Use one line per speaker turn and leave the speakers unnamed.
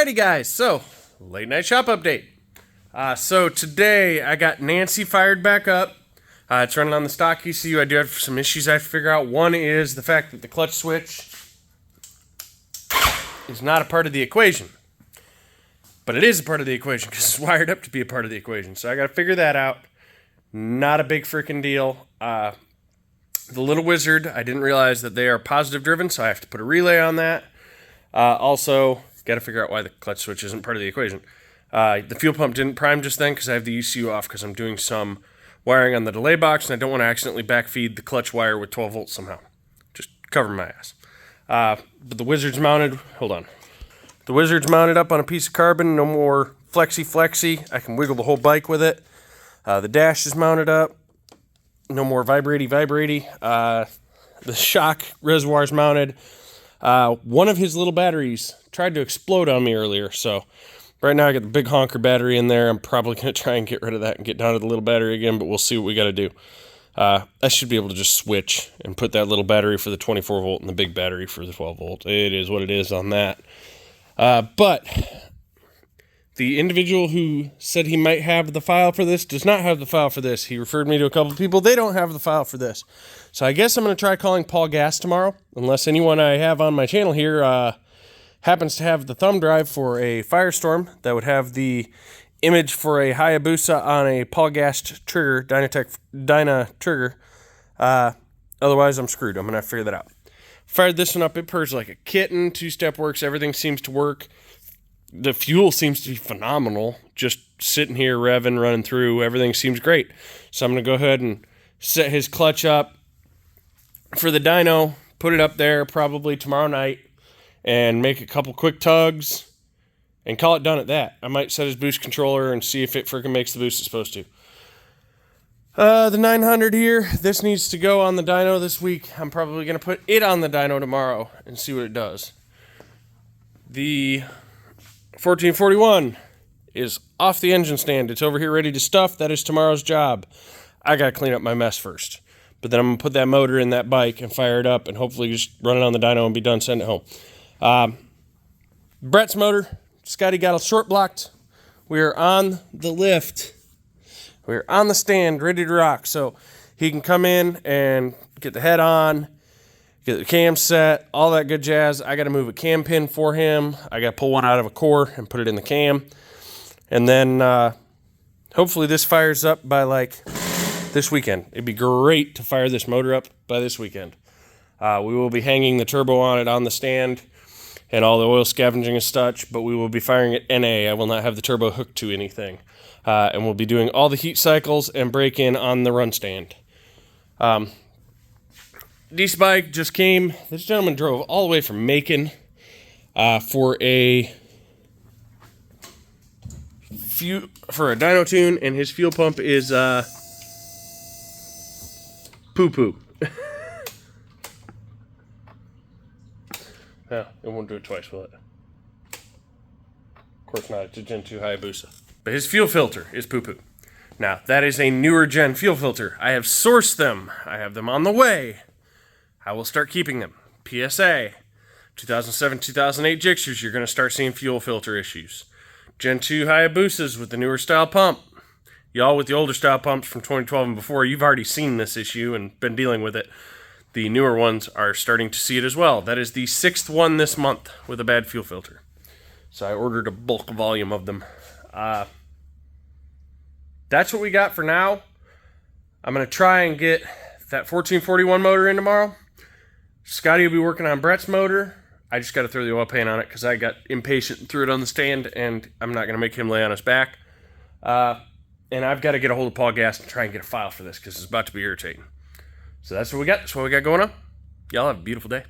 Alrighty guys, so late night shop update. So today I got Nancy fired back up. It's running on the stock ECU. I do have some issues I have to figure out. One is the fact that the clutch switch is not a part of the equation. But it is a part of the equation because it's wired up to be a part of the equation. So I got to figure that out. Not a big freaking deal. The Little Wizard, I didn't realize that they are positive driven, so I have to put a relay on that. Also, got to figure out why the clutch switch isn't part of the equation. The fuel pump didn't prime just then because I have the ECU off because I'm doing some wiring on the delay box, and I don't want to accidentally backfeed the clutch wire with 12 volts somehow. Just cover my ass. But the Wizard's mounted. Hold on. The Wizard's mounted up on a piece of carbon. No more flexy. I can wiggle the whole bike with it. The dash is mounted up. No more vibratey. The shock reservoir's mounted. One of his little batteries tried to explode on me earlier, so right now I got the big honker battery in there. I'm probably going to try and get rid of that and get down to the little battery again, but we'll see what we got to do. I should be able to just switch and put that little battery for the 24 volt and the big battery for the 12 volt. It is what it is on that. But the individual who said he might have the file for this does not have the file for this. He referred me to a couple of people. They don't have the file for this. So I guess I'm going to try calling Paul Gas tomorrow, unless anyone I have on my channel here happens to have the thumb drive for a Firestorm that would have the image for a Hayabusa on a Paul Gas trigger, Dyna trigger. Otherwise, I'm screwed. I'm going to have to figure that out. Fired this one up. It purrs like a kitten. Two-step works. Everything seems to work. The fuel seems to be phenomenal. Just sitting here, revving, running through. Everything seems great. So I'm going to go ahead and set his clutch up for the dyno, put it up there probably tomorrow night, and make a couple quick tugs, and call it done at that. I might set his boost controller and see if it freaking makes the boost it's supposed to. The 900 here, this needs to go on the dyno this week. I'm probably going to put it on the dyno tomorrow and see what it does. The 1441 is off the engine stand. It's over here ready to stuff. That is tomorrow's job. I got to clean up my mess first. But then I'm going to put that motor in that bike and fire it up and hopefully just run it on the dyno and be done, send it home. Brett's motor, Scotty got a short blocked. We are on the lift. We're on the stand, ready to rock. So he can come in and get the head on, get the cam set, all that good jazz. I got to move a cam pin for him. I got to pull one out of a core and put it in the cam. And then hopefully this fires up by like this weekend. It'd be great to fire this motor up by this weekend. We will be hanging the turbo on it on the stand and all the oil scavenging and such, but we will be firing it NA. I will not have the turbo hooked to anything. And we'll be doing all the heat cycles and break-in on the run stand. This bike just came. This gentleman drove all the way from Macon for a dyno tune, and his fuel pump is poo-poo. No, it won't do it twice, will it? Of course not. It's a Gen 2 Hayabusa. But his fuel filter is poo-poo. Now, that is a newer gen fuel filter. I have sourced them. I have them on the way. I will start keeping them. PSA. 2007, 2008 Gixxers, you're going to start seeing fuel filter issues. Gen 2 Hayabusas with the newer style pump. Y'all with the older style pumps from 2012 and before, you've already seen this issue and been dealing with it. The newer ones are starting to see it as well. That is the 6th one this month with a bad fuel filter. So I ordered a bulk volume of them. That's what we got for now. I'm going to try and get that 1441 motor in tomorrow. Scotty will be working on Brett's motor. I just got to throw the oil pan on it because I got impatient and threw it on the stand, and I'm not going to make him lay on his back. And I've got to get a hold of Paul Gas and try and get a file for this because it's about to be irritating. So that's what we got. That's what we got going on. Y'all have a beautiful day.